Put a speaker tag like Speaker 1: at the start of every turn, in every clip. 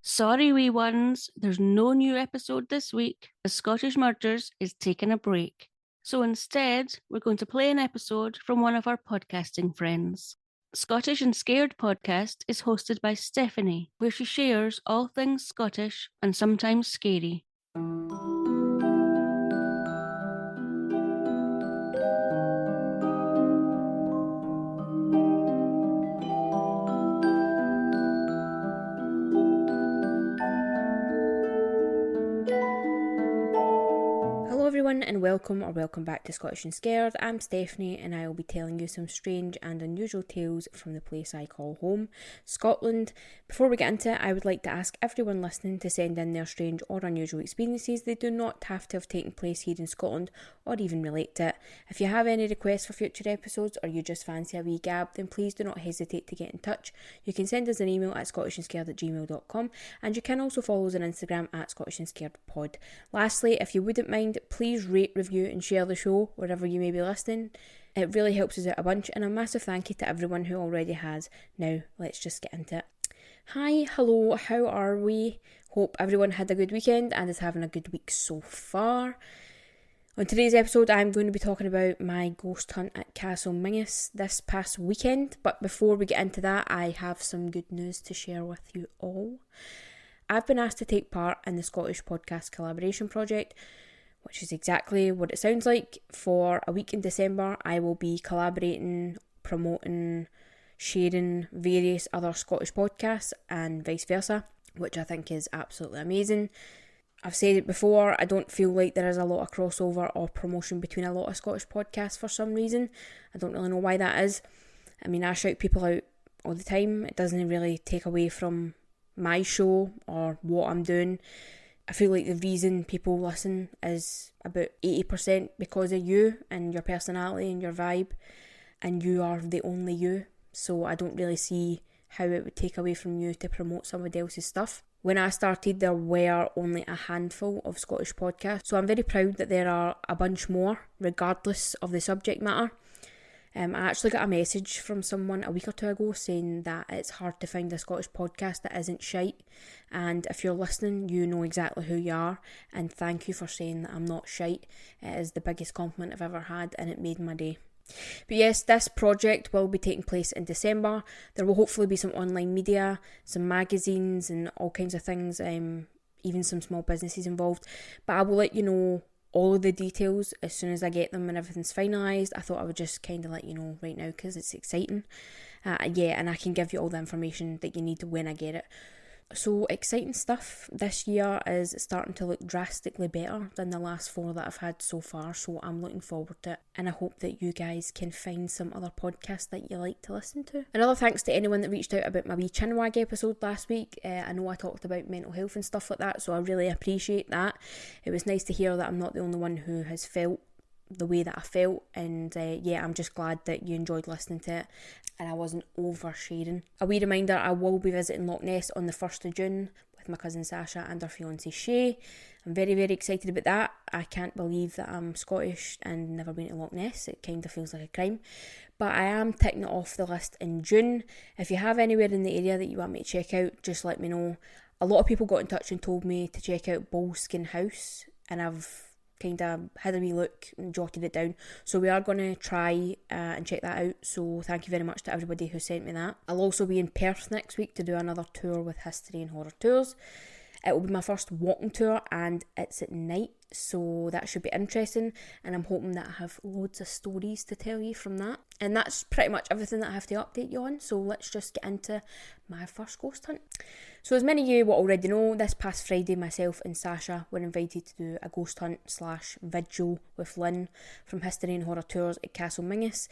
Speaker 1: Sorry, wee ones, there's no new episode this week as Scottish Murders is taking a break. So instead, we're going to play an episode from one of our podcasting friends. Scottish and Scared podcast is hosted by Stefanie, where she shares all things Scottish and sometimes scary. And welcome back to Scottish and Scared. I'm Stefanie and I will be telling you some strange and unusual tales from the place I call home, Scotland. Before we get into it, I would like to ask everyone listening to send in their strange or unusual experiences. They do not have to have taken place here in Scotland or even relate to it. If you have any requests for future episodes or you just fancy a wee gab, then please do not hesitate to get in touch. You can send us an email at scottishandscared@gmail.com and you can also follow us on Instagram at scottishandscaredpod. Lastly, if you wouldn't mind, please rate, review and share the show wherever you may be listening. It really helps us out a bunch, and a massive thank you to everyone who already has. Now, let's just get into it. Hi, hello, how are we? Hope everyone had a good weekend and is having a good week so far. On today's episode, I'm going to be talking about my ghost hunt at Castle Menzies this past weekend, but before we get into that, I have some good news to share with you all. I've been asked to take part in the Scottish Podcast Collaboration Project, which is exactly what it sounds like. For a week in December, I will be collaborating, promoting, sharing various other Scottish podcasts and vice versa, which I think is absolutely amazing. I've said it before, I don't feel like there is a lot of crossover or promotion between a lot of Scottish podcasts for some reason. I don't really know why that is. I mean, I shout people out all the time. It doesn't really take away from my show or what I'm doing. I feel like the reason people listen is about 80% because of you and your personality and your vibe, and you are the only you. So I don't really see how it would take away from you to promote somebody else's stuff. When I started, there were only a handful of Scottish podcasts, so I'm very proud that there are a bunch more, regardless of the subject matter. I actually got a message from someone a week or two ago saying that it's hard to find a Scottish podcast that isn't shite, and if you're listening, you know exactly who you are, and thank you for saying that I'm not shite. It is the biggest compliment I've ever had, and it made my day. But yes, this project will be taking place in December. There will hopefully be some online media, some magazines and all kinds of things, even some small businesses involved, but I will let you know all of the details as soon as I get them and everything's finalised. I thought I would just kind of let you know right now because it's exciting. And I can give you all the information that you need when I get it. So exciting stuff. This year is starting to look drastically better than the last 4 that I've had so far, so I'm looking forward to it, and I hope that you guys can find some other podcasts that you like to listen to. Another thanks to anyone that reached out about my wee chinwag episode last week. I know I talked about mental health and stuff like that, so I really appreciate that. It was nice to hear that I'm not the only one who has felt the way that I felt, and I'm just glad that you enjoyed listening to it and I wasn't oversharing. A wee reminder, I will be visiting Loch Ness on the 1st of June with my cousin Sasha and her fiancé Shay. I'm very, very excited about that. I can't believe that I'm Scottish and never been to Loch Ness. It kind of feels like a crime. But I am ticking it off the list in June. If you have anywhere in the area that you want me to check out, just let me know. A lot of people got in touch and told me to check out Boleskine House, and I've kind of had a wee look and jotted it down, so we are going to try and check that out. So thank you very much to everybody who sent me that. I'll also be in Perth next week to do another tour with History and Horror Tours. It will be my first walking tour and it's at night, so that should be interesting, and I'm hoping that I have loads of stories to tell you from that. And that's pretty much everything that I have to update you on, so let's just get into my first ghost hunt. So as many of you will already know, this past Friday myself and Sasha were invited to do a ghost hunt / vigil with Lynn from History and Horror Tours at Castle Menzies.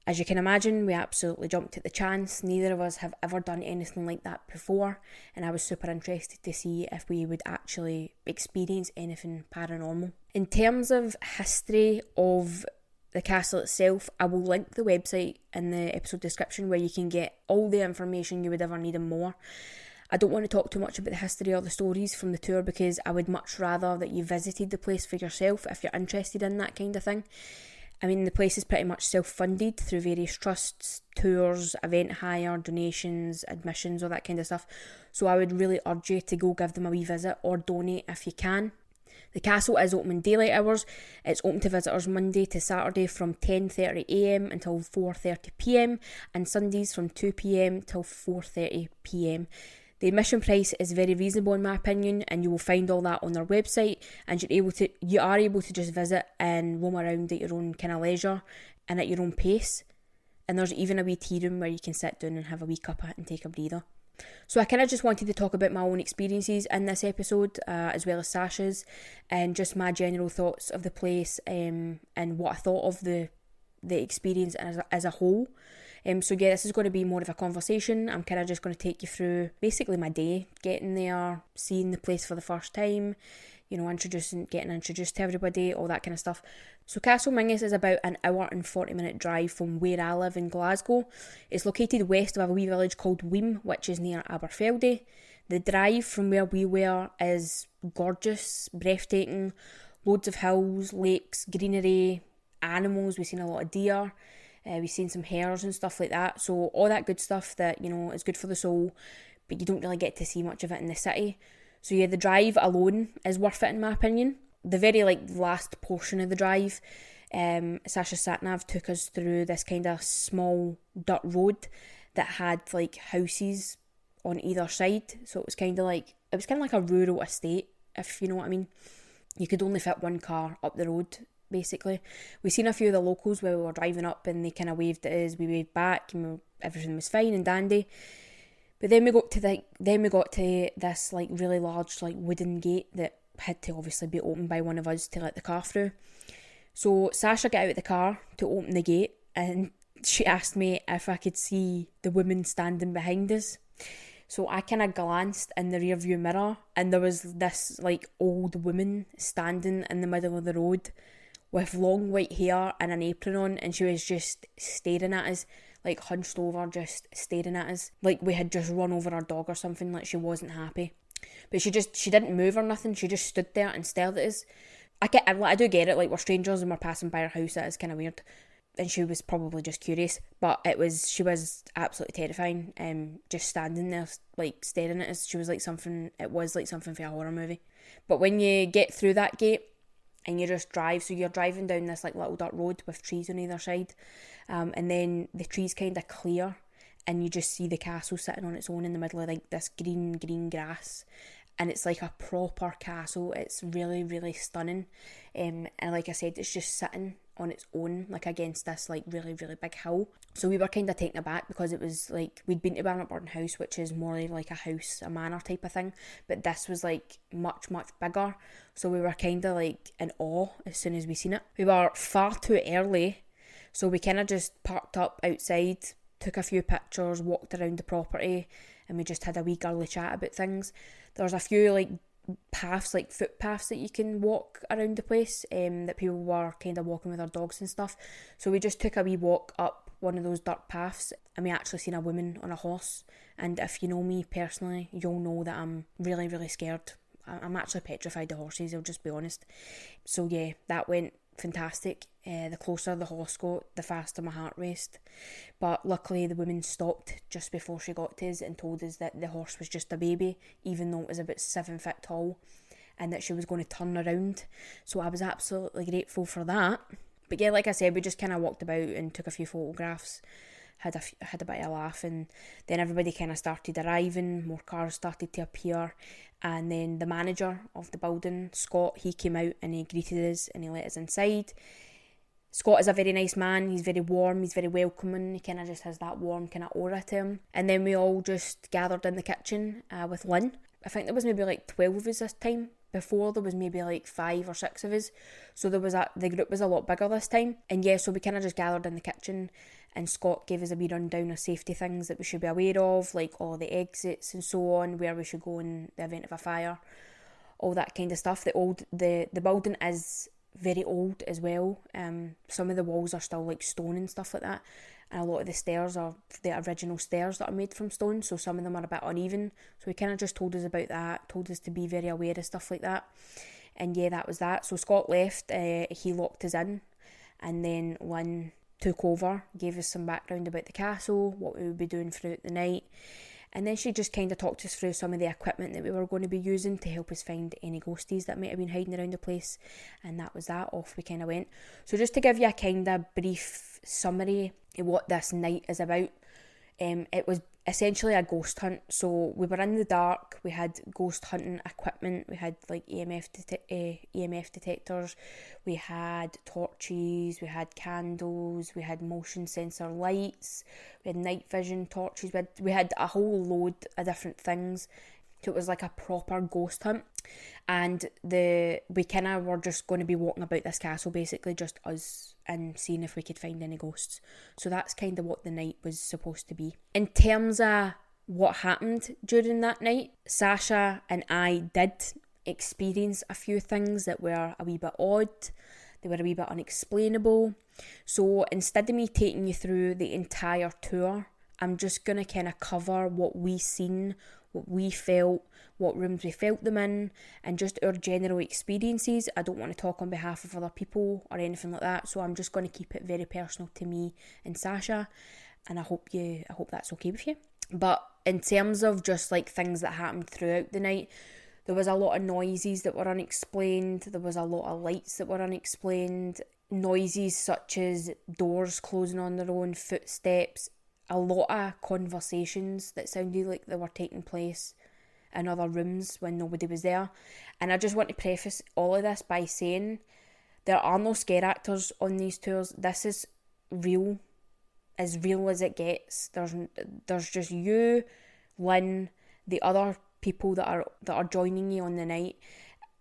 Speaker 1: As you can imagine, we absolutely jumped at the chance. Neither of us have ever done anything like that before, and I was super interested to see if we would actually experience anything paranormal. In terms of history of the castle itself, I will link the website in the episode description where you can get all the information you would ever need and more. I don't want to talk too much about the history or the stories from the tour because I would much rather that you visited the place for yourself if you're interested in that kind of thing. I mean, the place is pretty much self-funded through various trusts, tours, event hire, donations, admissions, all that kind of stuff. So I would really urge you to go give them a wee visit or donate if you can. The castle is open in daylight hours. It's open to visitors Monday to Saturday from 10:30am until 4:30pm and Sundays from 2pm till 4:30pm. The admission price is very reasonable in my opinion, and you will find all that on their website, and you are able to just visit and roam around at your own kind of leisure and at your own pace. And there's even a wee tea room where you can sit down and have a wee cuppa and take a breather. So I kind of just wanted to talk about my own experiences in this episode, as well as Sasha's, and just my general thoughts of the place, and what I thought of the experience as a whole. So yeah, this is going to be more of a conversation. I'm kind of just going to take you through basically my day, getting there, seeing the place for the first time, getting introduced to everybody, all that kind of stuff. So Castle Menzies is about an hour and 40-minute drive from where I live in Glasgow. It's located west of a wee village called Weem, which is near Aberfeldy. The drive from where we were is gorgeous, breathtaking, loads of hills, lakes, greenery, animals. We've seen a lot of deer. We've seen some hares and stuff like that. So all that good stuff that, is good for the soul, but you don't really get to see much of it in the city. So yeah, the drive alone is worth it in my opinion. The very last portion of the drive, Sasha Satnav took us through this kind of small dirt road that had houses on either side. So it was kind of like a rural estate, if you know what I mean. You could only fit one car up the road, basically. We seen a few of the locals where we were driving up, and they kind of waved at us. We waved back, and everything was fine and dandy. But then we got to this really large wooden gate that had to obviously be opened by one of us to let the car through. So Sasha got out of the car to open the gate, and she asked me if I could see the woman standing behind us. So I kind of glanced in the rear view mirror, and there was this old woman standing in the middle of the road with long white hair and an apron on, and she was just staring at us, hunched over, just staring at us, like we had just run over our dog or something. Like she wasn't happy. But she didn't move or nothing. She just stood there and stared at us. I do get it, we're strangers and we're passing by her house. That is kind of weird. And she was probably just curious, but she was absolutely terrifying. Just standing there, staring at us. She was something for a horror movie. But when you get through that gate and you just drive, so you're driving down this little dirt road with trees on either side, and then the trees kind of clear, and you just see the castle sitting on its own in the middle of this green grass, and it's like a proper castle. It's really, really stunning, and like I said, it's just sitting on its own, against this really, really big hill. So we were kind of taken aback because it was we'd been to Bannockburn House, which is more like a house, a manor type of thing, but this was much, much bigger. So we were kind of in awe as soon as we seen it. We were far too early, so we kind of just parked up outside, took a few pictures, walked around the property, and we just had a wee girly chat about things. There was a few paths, footpaths that you can walk around the place, that people were kind of walking with their dogs and stuff. So we just took a wee walk up one of those dirt paths, and we actually seen a woman on a horse. And if you know me personally, you'll know that I'm really, really scared. I'm actually petrified of horses, I'll just be honest. So yeah, that went fantastic. The closer the horse got, the faster my heart raced. But luckily the woman stopped just before she got to us and told us that the horse was just a baby, even though it was about 7 foot tall, and that she was going to turn around. So I was absolutely grateful for that. But yeah, like I said, we just kind of walked about and took a few photographs, had a bit of a laugh, and then everybody kind of started arriving, more cars started to appear, and then the manager of the building, Scott, he came out and he greeted us and he let us inside. Scott is a very nice man. He's very warm, he's very welcoming. He kind of just has that warm kind of aura to him. And then we all just gathered in the kitchen with Lynn. I think there was maybe 12 of us this time. Before there was maybe 5 or 6 of us. So the group was a lot bigger this time. And yeah, so we kind of just gathered in the kitchen, and Scott gave us a wee rundown of safety things that we should be aware of, all the exits and so on, where we should go in the event of a fire, all that kind of stuff. The building is very old as well. Some of the walls are still stone and stuff like that, and a lot of the stairs are the original stairs that are made from stone, so some of them are a bit uneven. So he kind of just told us about that, told us to be very aware of stuff like that. And yeah, that was that. So Scott left, he locked us in, and then Lynn took over, gave us some background about the castle, what we would be doing throughout the night, and then she just kind of talked us through some of the equipment that we were going to be using to help us find any ghosties that might have been hiding around the place, and that was that. Off we kind of went. So just to give you a kind of brief summary of what this night is about, it was essentially a ghost hunt. So we were in the dark, we had ghost hunting equipment, we had like EMF detectors, we had torches, we had candles, we had motion sensor lights, we had night vision torches, we had a whole load of different things. So it was like a proper ghost hunt, and we kind of were just going to be walking about this castle, basically just us, and seeing if we could find any ghosts. So that's kind of what the night was supposed to be. In terms of what happened during that night, Sasha and I did experience a few things that were a wee bit odd. They were a wee bit unexplainable. So instead of me taking you through the entire tour, I'm just going to kind of cover what we seen, what we felt, what rooms we felt them in, and just our general experiences. I don't want to talk on behalf of other people or anything like that, so I'm just going to keep it very personal to me and Sasha, and I hope that's okay with you. But in terms of just like things that happened throughout the night, there was a lot of noises that were unexplained, there was a lot of lights that were unexplained, noises such as doors closing on their own, footsteps, a lot of conversations that sounded like they were taking place in other rooms when nobody was there. And I just want to preface all of this by saying there are no scare actors on these tours. This is real as it gets. There's just you, Lynn, the other people that are joining you on the night,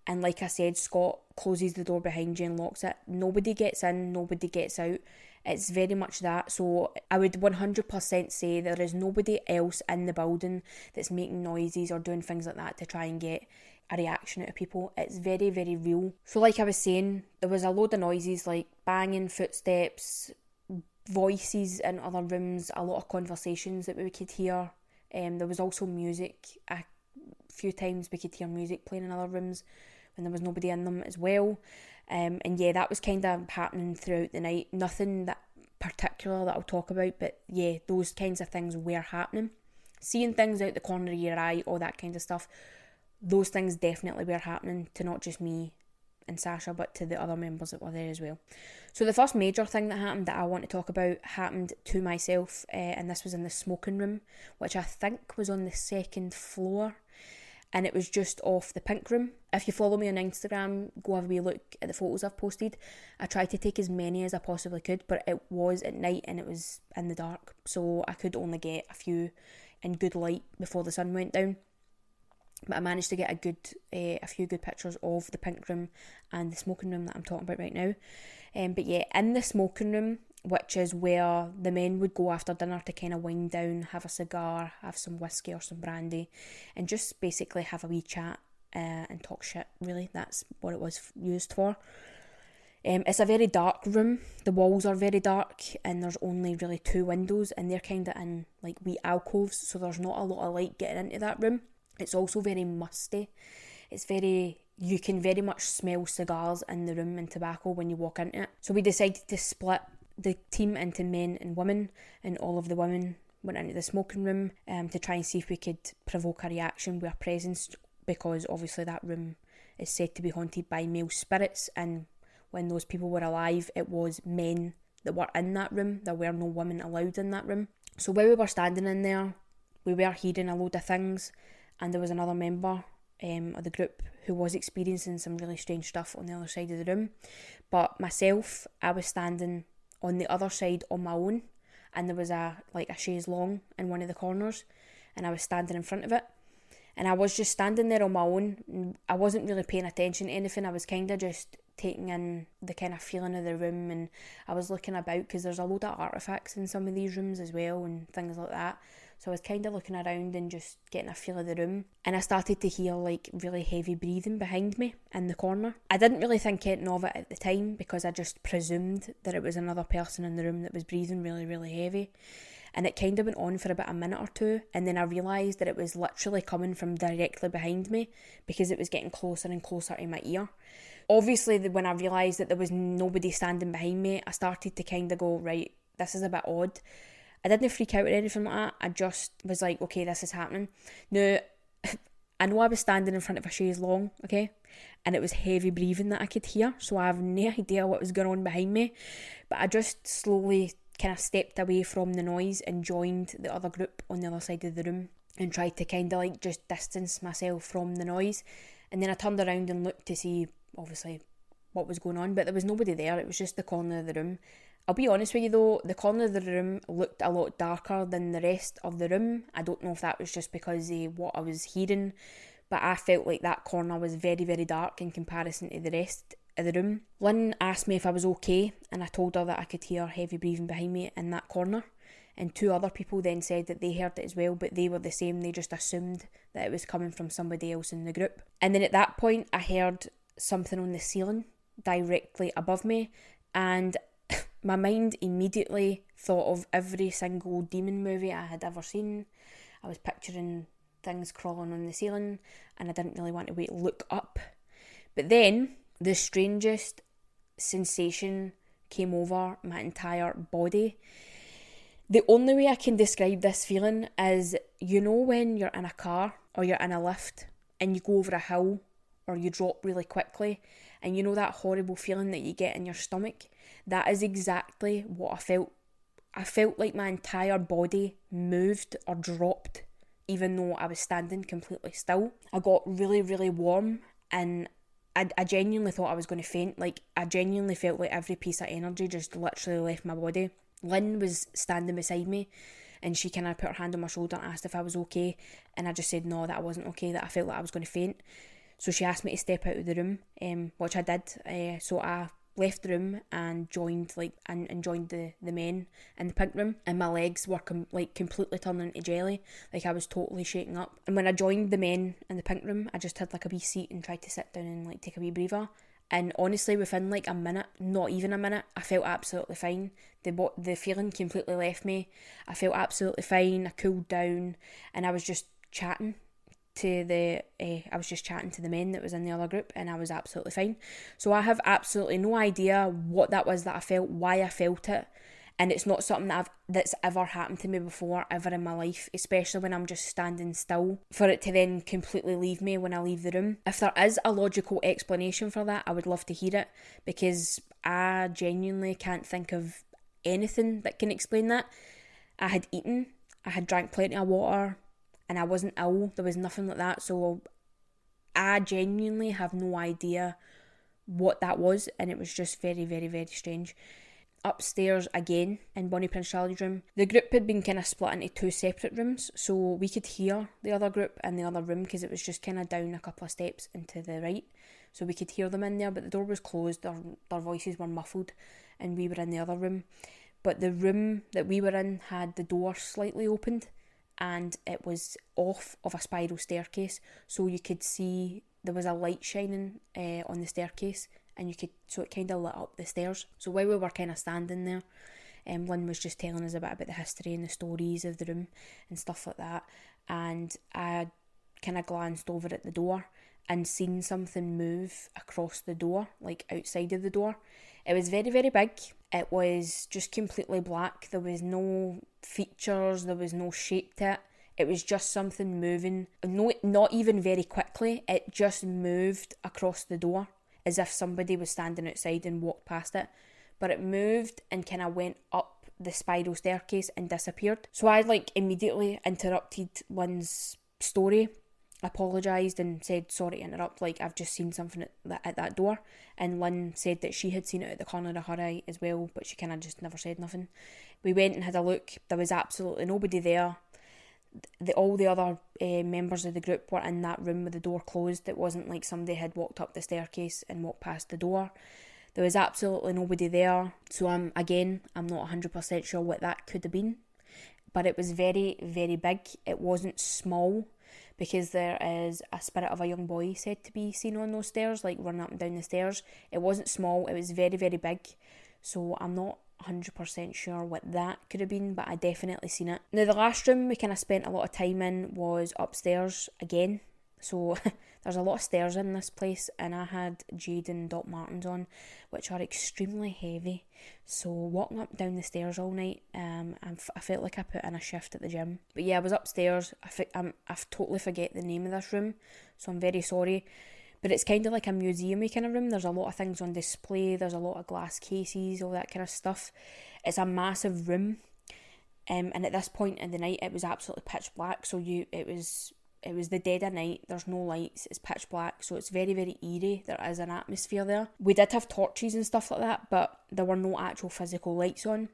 Speaker 1: and like I said, Scott closes the door behind you and locks it. Nobody gets in, nobody gets out. It's very much that. So I would 100% say there is nobody else in the building that's making noises or doing things like that to try and get a reaction out of people. It's very, very real. So like I was saying, there was a load of noises like banging, footsteps, voices in other rooms, a lot of conversations that we could hear. There was also music. A few times we could hear music playing in other rooms when there was nobody in them as well. And yeah, that was kind of happening throughout the night. Nothing that particular that I'll talk about, but yeah, those kinds of things were happening. Seeing things out the corner of your eye, all that kind of stuff, those things definitely were happening to not just me and Sasha, but to the other members that were there as well. So the first major thing that happened that I want to talk about happened to myself, and this was in the smoking room, which I think was on the second floor, and it was just off the pink room. If you follow me on Instagram, go have a wee look at the photos I've posted. I tried to take as many as I possibly could, but it was at night and it was in the dark, so I could only get a few in good light before the sun went down. But I managed to get a few good pictures of the pink room and the smoking room that I'm talking about right now. But yeah, in the smoking room, which is where the men would go after dinner to kind of wind down, have a cigar, have some whiskey or some brandy, and just basically have a wee chat and talk shit, really. That's what it was used for. It's a very dark room. The walls are very dark and there's only really 2 windows, and they're kind of in like wee alcoves, so there's not a lot of light getting into that room. It's also very musty. You can very much smell cigars in the room and tobacco when you walk into it. So we decided to split the team into men and women, and all of the women went into the smoking room to try and see if we could provoke a reaction with our presence, because obviously that room is said to be haunted by male spirits, and when those people were alive, it was men that were in that room. There were no women allowed in that room. So while we were standing in there, we were hearing a load of things, and there was another member of the group who was experiencing some really strange stuff on the other side of the room. But myself, I was standing on the other side on my own, and there was a chaise longue in one of the corners, and I was standing in front of it, and I was just standing there on my own. I wasn't really paying attention to anything. I was kind of just taking in the kind of feeling of the room, and I was looking about because there's a load of artefacts in some of these rooms as well and things like that. So I was kind of looking around and just getting a feel of the room, and I started to hear like really heavy breathing behind me in the corner. I didn't really think anything of it at the time because I just presumed that it was another person in the room that was breathing really, really heavy. and it kind of went on for about a minute or two, and then I realised that it was literally coming from directly behind me because it was getting closer and closer to my ear. Obviously, when I realised that there was nobody standing behind me, I started to kind of go, right, this is a bit odd. I didn't freak out or anything like that. I just was like, okay, this is happening. Now, I know I was standing in front of a chaise longue, okay? And it was heavy breathing that I could hear, so I have no idea what was going on behind me. But I just slowly kind of stepped away from the noise and joined the other group on the other side of the room and tried to kind of like just distance myself from the noise. And then I turned around and looked to see, obviously, what was going on, but there was nobody there. It was just the corner of the room. I'll be honest with you though, the corner of the room looked a lot darker than the rest of the room. I don't know if that was just because of what I was hearing, but I felt like that corner was very, very dark in comparison to the rest of the room. Lynn asked me if I was okay, and I told her that I could hear heavy breathing behind me in that corner. And 2 other people then said that they heard it as well, but they were the same. They just assumed that it was coming from somebody else in the group. And then at that point, I heard something on the ceiling directly above me, and my mind immediately thought of every single demon movie I had ever seen. I was picturing things crawling on the ceiling, and I didn't really want to look up. But then the strangest sensation came over my entire body. The only way I can describe this feeling is, you know, when you're in a car or you're in a lift and you go over a hill or you drop really quickly, and you know that horrible feeling that you get in your stomach? That is exactly what I felt. I felt like my entire body moved or dropped, even though I was standing completely still. I got really, really warm, and I genuinely thought I was going to faint. Like, I genuinely felt like every piece of energy just literally left my body. Lynn was standing beside me, and she kind of put her hand on my shoulder and asked if I was okay, and I just said no, that I wasn't okay, that I felt like I was going to faint. So she asked me to step out of the room, which I did. So I left the room and joined the men in the pink room, and my legs were completely turning into jelly. Like, I was totally shaking up. And when I joined the men in the pink room, I just had like a wee seat and tried to sit down and like take a wee breather. And honestly, within like a minute, not even a minute, I felt absolutely fine. The feeling completely left me. I felt absolutely fine. I cooled down, and I was just chatting to the men that was in the other group, and I was absolutely fine. So I have absolutely no idea what that was that I felt, why I felt it, and it's not something that's ever happened to me before, ever in my life, especially when I'm just standing still, for it to then completely leave me when I leave the room. If there is a logical explanation for that, I would love to hear it, because I genuinely can't think of anything that can explain that. I had eaten, I had drank plenty of water, and I wasn't ill. There was nothing like that. So I genuinely have no idea what that was, and it was just very, very, very strange. Upstairs again, in Bonnie Prince Charlie's room, the group had been kind of split into 2 separate rooms, so we could hear the other group in the other room because it was just kind of down a couple of steps into the right. So we could hear them in there, but the door was closed, their voices were muffled, and we were in the other room. But the room that we were in had the door slightly opened, and it was off of a spiral staircase, so you could see there was a light shining on the staircase, and so it kind of lit up the stairs. So while we were kind of standing there, Lynn was just telling us a bit about the history and the stories of the room and stuff like that, and I kind of glanced over at the door and seen something move across the door, like outside of the door. It was very, very big. It was just completely black. There was no features, there was no shape to it. It was just something moving, not even very quickly. It just moved across the door as if somebody was standing outside and walked past it. But it moved and kind of went up the spiral staircase and disappeared. So I immediately interrupted Lynn's story, apologised and said sorry to interrupt, I've just seen something at that door. And Lynn said that she had seen it at the corner of her eye as well, but she kind of just never said nothing. We went and had a look. There was absolutely nobody there. All the other members of the group were in that room with the door closed. It wasn't like somebody had walked up the staircase and walked past the door. There was absolutely nobody there. So I'm not 100% sure what that could have been. But it was very, very big. It wasn't small, because there is a spirit of a young boy said to be seen on those stairs, running up and down the stairs. It wasn't small, it was very, very big. So I'm not 100% sure what that could have been, but I definitely seen it. Now, the last room we kind of spent a lot of time in was upstairs again. So there's a lot of stairs in this place, and I had Jade and Doc Martens on, which are extremely heavy. So walking up down the stairs all night, I felt like I put in a shift at the gym. But yeah, I was upstairs. I totally forget the name of this room, so I'm very sorry. But it's kind of like a museum-y kind of room. There's a lot of things on display. There's a lot of glass cases, all that kind of stuff. It's a massive room. And at this point in the night, it was absolutely pitch black. So it was the dead of night. There's no lights. It's pitch black. So it's very, very eerie. There is an atmosphere there. We did have torches and stuff like that, but there were no actual physical lights on.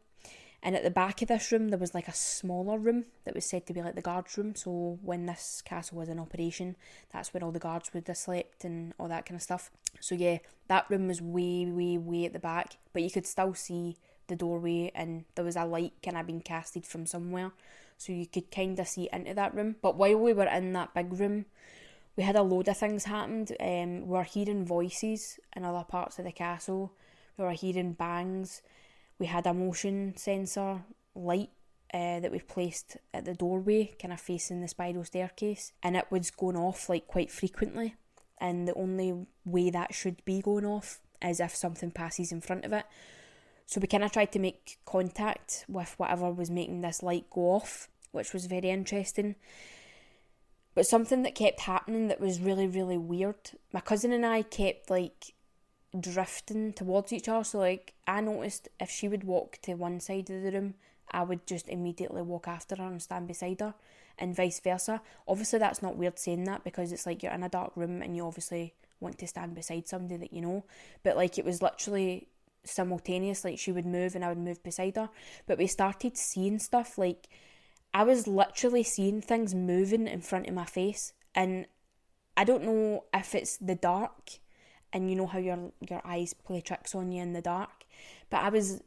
Speaker 1: And at the back of this room, there was like a smaller room that was said to be like the guards' room. So when this castle was in operation, that's where all the guards would have slept and all that kind of stuff. So yeah, that room was way, way, way at the back. But you could still see the doorway, and there was a light kind of being casted from somewhere. So you could kind of see into that room. But while we were in that big room, we had a load of things happened. We were hearing voices in other parts of the castle. We were hearing bangs. We had a motion sensor light that we placed at the doorway, kind of facing the spiral staircase, and it was going off like quite frequently. And the only way that should be going off is if something passes in front of it. So we kind of tried to make contact with whatever was making this light go off, which was very interesting. But something that kept happening that was really, really weird. My cousin and I kept like drifting towards each other. So like I noticed if she would walk to one side of the room, I would just immediately walk after her and stand beside her, and vice versa. Obviously that's not weird saying that, because it's like you're in a dark room and you obviously want to stand beside somebody that you know. But like it was literally simultaneous. Like she would move and I would move beside her. But we started seeing stuff. Like I was literally seeing things moving in front of my face, and I don't know if it's the dark, and you know how your eyes play tricks on you in the dark, but I was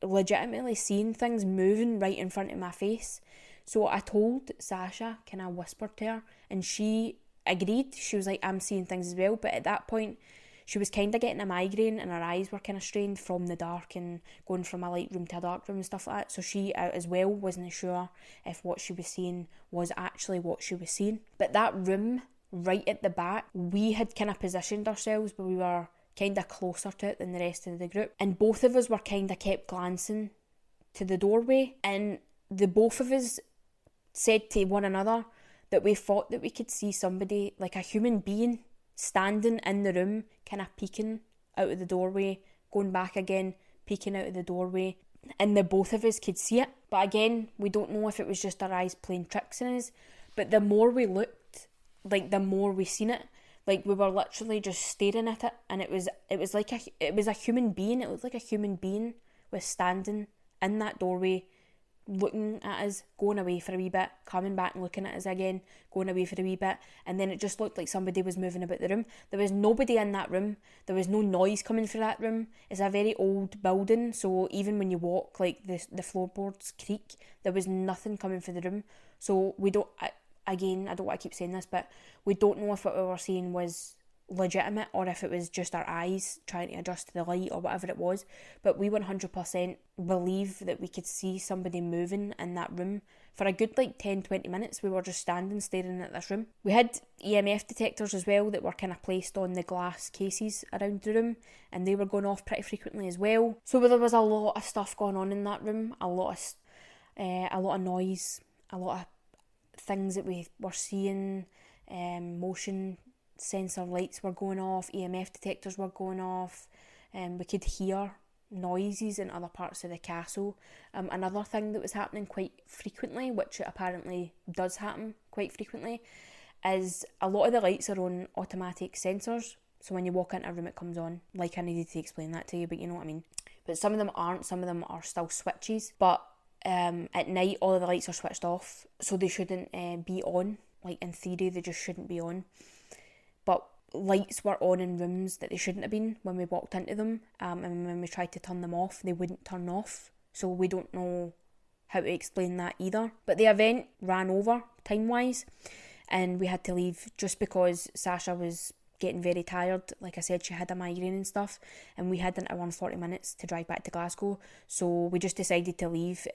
Speaker 1: legitimately seeing things moving right in front of my face. So I told Sasha, kind of whispered to her, and she agreed. She was like, I'm seeing things as well. But at that point, she was kind of getting a migraine, and her eyes were kind of strained from the dark and going from a light room to a dark room and stuff like that. So she as well wasn't sure if what she was seeing was actually what she was seeing. But that room right at the back, we had kind of positioned ourselves where we were kind of closer to it than the rest of the group, and both of us were kind of kept glancing to the doorway, and the both of us said to one another that we thought that we could see somebody, like a human being, standing in the room, kind of peeking out of the doorway, going back again, peeking out of the doorway, and the both of us could see it. But again, we don't know if it was just our eyes playing tricks on us, but the more we looked, like the more we seen it. Like we were literally just staring at it, and it was like a human being. It looked like a human being was standing in that doorway, looking at us, going away for a wee bit, coming back and looking at us again, going away for a wee bit, and then it just looked like somebody was moving about the room. There was nobody in that room. There was no noise coming through that room. It's a very old building, so even when you walk, like the floorboards creak. There was nothing coming through the room. So we don't. Again, I don't want to keep saying this, but we don't know if what we were seeing was legitimate or if it was just our eyes trying to adjust to the light or whatever it was. But we 100% believe that we could see somebody moving in that room. For a good 10-20 minutes, we were just standing staring at this room. We had EMF detectors as well that were kind of placed on the glass cases around the room, and they were going off pretty frequently as well. So there was a lot of stuff going on in that room, a lot of noise, a lot of things that we were seeing. Motion sensor lights were going off, EMF detectors were going off, we could hear noises in other parts of the castle. Another thing that was happening quite frequently, which apparently does happen quite frequently, is a lot of the lights are on automatic sensors. So when you walk into a room, it comes on. Like, I needed to explain that to you, but you know what I mean. But some of them aren't, some of them are still switches. But at night, all of the lights are switched off, so they shouldn't be on. Like, in theory, they just shouldn't be on. But lights were on in rooms that they shouldn't have been when we walked into them, and when we tried to turn them off, they wouldn't turn off. So we don't know how to explain that either. But the event ran over time-wise, and we had to leave just because Sasha was getting very tired. Like I said, she had a migraine and stuff, and we had an hour and 40 minutes to drive back to Glasgow, so we just decided to leave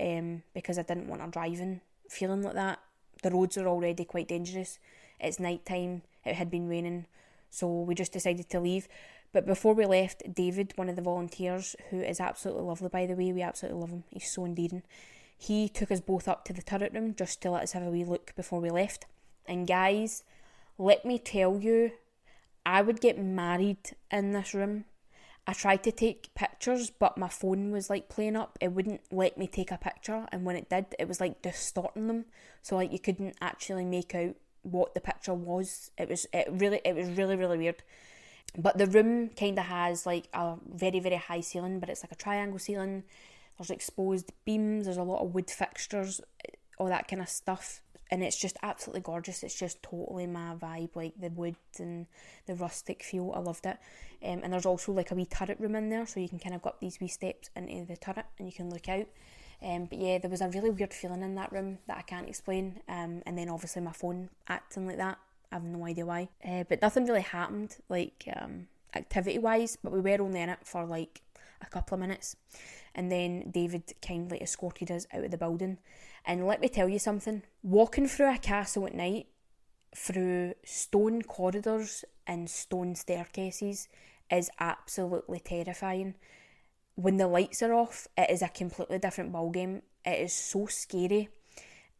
Speaker 1: because I didn't want her driving feeling like that. The roads are already quite dangerous. It's night time, it had been raining, so we just decided to leave. But before we left, David, one of the volunteers, who is absolutely lovely by the way, we absolutely love him, he's so endearing, he took us both up to the turret room just to let us have a wee look before we left. And guys, let me tell you, I would get married in this room. I tried to take pictures, but my phone was like playing up. It wouldn't let me take a picture, and when it did, it was like distorting them. So like you couldn't actually make out what the picture was. It was really weird. But the room kind of has like a very, very high ceiling, but it's like a triangle ceiling. There's exposed beams, there's a lot of wood fixtures, all that kind of stuff. And it's just absolutely gorgeous. It's just totally my vibe, like the wood and the rustic feel. I loved it. And there's also like a wee turret room in there, so you can kind of go up these wee steps into the turret and you can look out. But yeah, there was a really weird feeling in that room that I can't explain. And then obviously my phone acting like that. I have no idea why. But nothing really happened, like activity-wise, but we were only in it for like a couple of minutes. And then David kindly escorted us out of the building. And let me tell you something, walking through a castle at night, through stone corridors and stone staircases, is absolutely terrifying. When the lights are off, it is a completely different ballgame. It is so scary.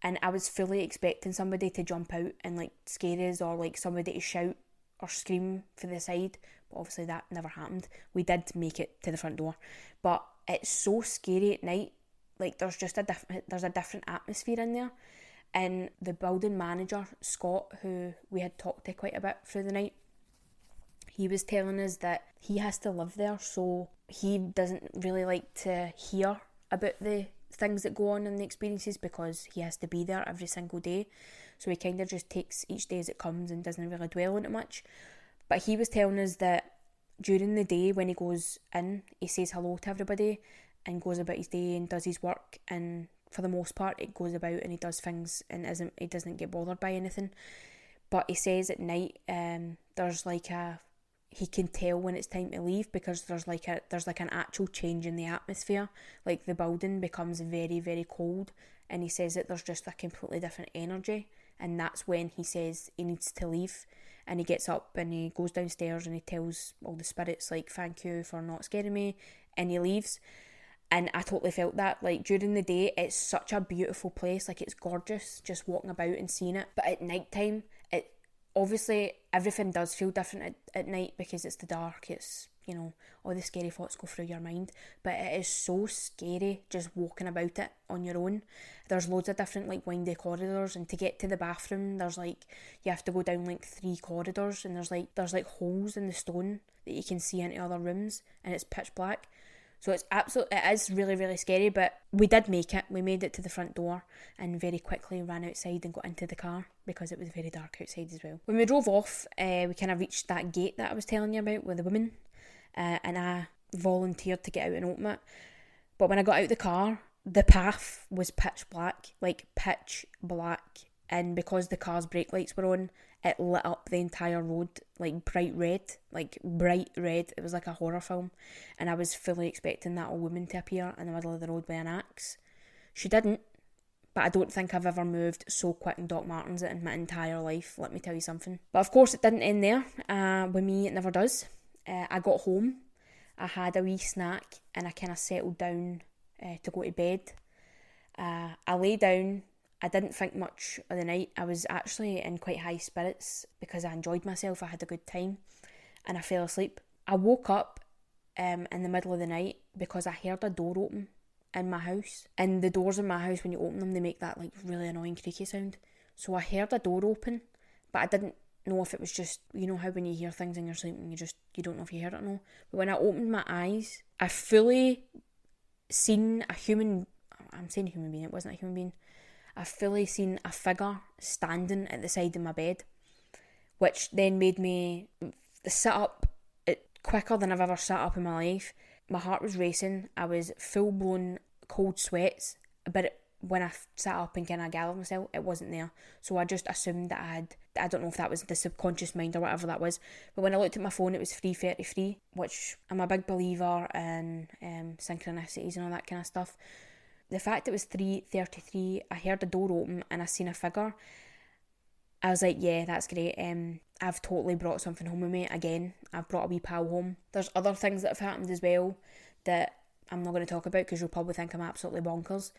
Speaker 1: And I was fully expecting somebody to jump out and like scare us, or like somebody to shout or scream for the side. But obviously that never happened. We did make it to the front door. But it's so scary at night. Like there's just there's a different atmosphere in there. And the building manager, Scott, who we had talked to quite a bit through the night, he was telling us that he has to live there, so he doesn't really like to hear about the things that go on in the experiences because he has to be there every single day. So he kind of just takes each day as it comes and doesn't really dwell on it much. But he was telling us that during the day when he goes in, he says hello to everybody and goes about his day and does his work, and for the most part it goes about and he does things and he doesn't get bothered by anything. But he says at night there's like he can tell when it's time to leave because there's like an actual change in the atmosphere. Like the building becomes very, very cold, and he says that there's just a completely different energy, and that's when he says he needs to leave. And he gets up and he goes downstairs and he tells all the spirits like, thank you for not scaring me, and he leaves. And I totally felt that. Like during the day it's such a beautiful place, like it's gorgeous just walking about and seeing it, but at night time it obviously everything does feel different at night because it's the dark, it's, you know, all the scary thoughts go through your mind, but it is so scary just walking about it on your own. There's loads of different like windy corridors, and to get to the bathroom there's like, you have to go down like 3 corridors, and there's like holes in the stone that you can see into other rooms, and it's pitch black. So it is really, really scary, but we did make it. We made it to the front door and very quickly ran outside and got into the car because it was very dark outside as well. When we drove off, we kind of reached that gate that I was telling you about with the women, and I volunteered to get out and open it. But when I got out of the car, the path was pitch black, like pitch black. And because the car's brake lights were on, it lit up the entire road like bright red. It was like a horror film. And I was fully expecting that old woman to appear in the middle of the road with an axe. She didn't, but I don't think I've ever moved so quick in Doc Martens in my entire life, let me tell you something. But of course it didn't end there. With me it never does. I got home, I had a wee snack, and I kind of settled down to go to bed. I lay down. I didn't think much of the night. I was actually in quite high spirits because I enjoyed myself, I had a good time, and I fell asleep. I woke up in the middle of the night because I heard a door open in my house. And the doors in my house, when you open them, they make that like really annoying creaky sound. So I heard a door open, but I didn't know if it was just, you know how when you hear things in your sleep and you don't know if you heard it or not. But when I opened my eyes, I fully seen a human, I'm saying human being, it wasn't a human being. I fully seen a figure standing at the side of my bed, which then made me sit up quicker than I've ever sat up in my life. My heart was racing. I was full-blown cold sweats, but when I sat up and kind of gathered myself, it wasn't there. So I just assumed that I had I don't know if that was the subconscious mind or whatever that was, but when I looked at my phone it was 3:33, which I'm a big believer in synchronicities and all that kind of stuff. The fact it was 3:33, I heard a door open and I seen a figure. I was like, yeah, that's great. I've totally brought something home with me again. I've brought a wee pal home. There's other things that have happened as well that I'm not going to talk about because you'll probably think I'm absolutely bonkers.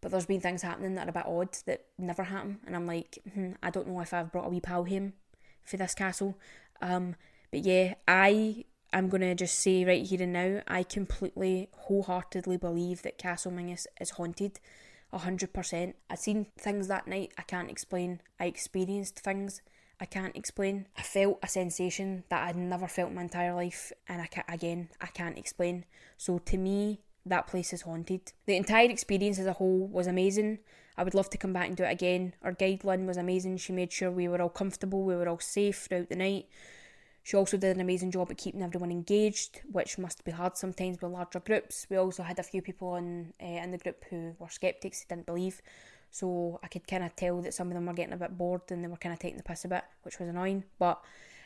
Speaker 1: But there's been things happening that are a bit odd that never happen. And I'm like, I don't know if I've brought a wee pal home for this castle. But yeah, I'm going to just say right here and now, I completely, wholeheartedly believe that Castle Menzies is haunted. 100%. I'd seen things that night I can't explain. I experienced things I can't explain. I felt a sensation that I'd never felt in my entire life, and I can't explain. So to me, that place is haunted. The entire experience as a whole was amazing. I would love to come back and do it again. Our guide Lynn was amazing. She made sure we were all comfortable, we were all safe throughout the night. She also did an amazing job at keeping everyone engaged, which must be hard sometimes with larger groups. We also had a few people in the group who were sceptics, didn't believe. So I could kind of tell that some of them were getting a bit bored and they were kind of taking the piss a bit, which was annoying. But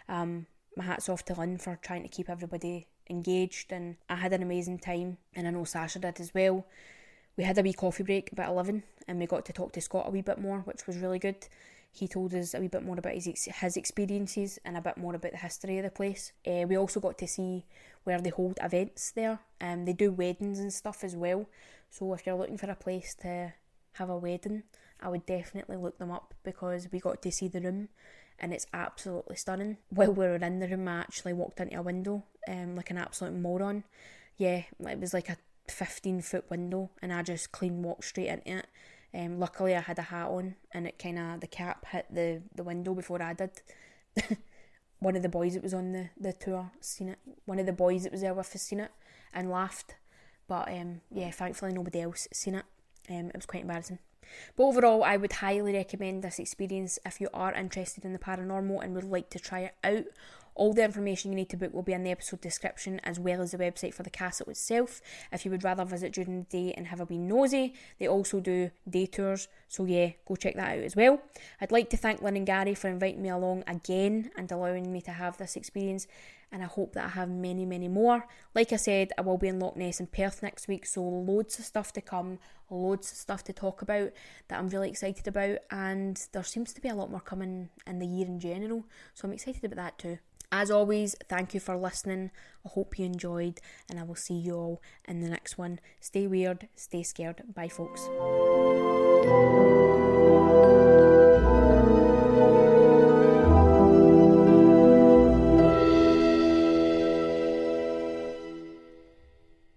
Speaker 1: my hat's off to Lynn for trying to keep everybody engaged, and I had an amazing time, and I know Sasha did as well. We had a wee coffee break about 11 and we got to talk to Scott a wee bit more, which was really good. He told us a wee bit more about his experiences and a bit more about the history of the place. We also got to see where they hold events there. They do weddings and stuff as well. So if you're looking for a place to have a wedding, I would definitely look them up, because we got to see the room and it's absolutely stunning. While we were in the room, I actually walked into a window like an absolute moron. Yeah, it was like a 15-foot window and I just clean walked straight into it. Luckily I had a hat on and it the cap hit the window before I did. One of the boys that was on the tour seen it. One of the boys that was there with us seen it and laughed. But yeah, thankfully nobody else seen it. It was quite embarrassing. But overall, I would highly recommend this experience if you are interested in the paranormal and would like to try it out. All the information you need to book will be in the episode description, as well as the website for the castle itself. If you would rather visit during the day and have a wee nosy, they also do day tours. So yeah, go check that out as well. I'd like to thank Lynn and Gary for inviting me along again and allowing me to have this experience. And I hope that I have many, many more. Like I said, I will be in Loch Ness and Perth next week, so loads of stuff to come, loads of stuff to talk about that I'm really excited about. And there seems to be a lot more coming in the year in general, so I'm excited about that too. As always, thank you for listening. I hope you enjoyed, and I will see you all in the next one. Stay weird, stay scared. Bye, folks.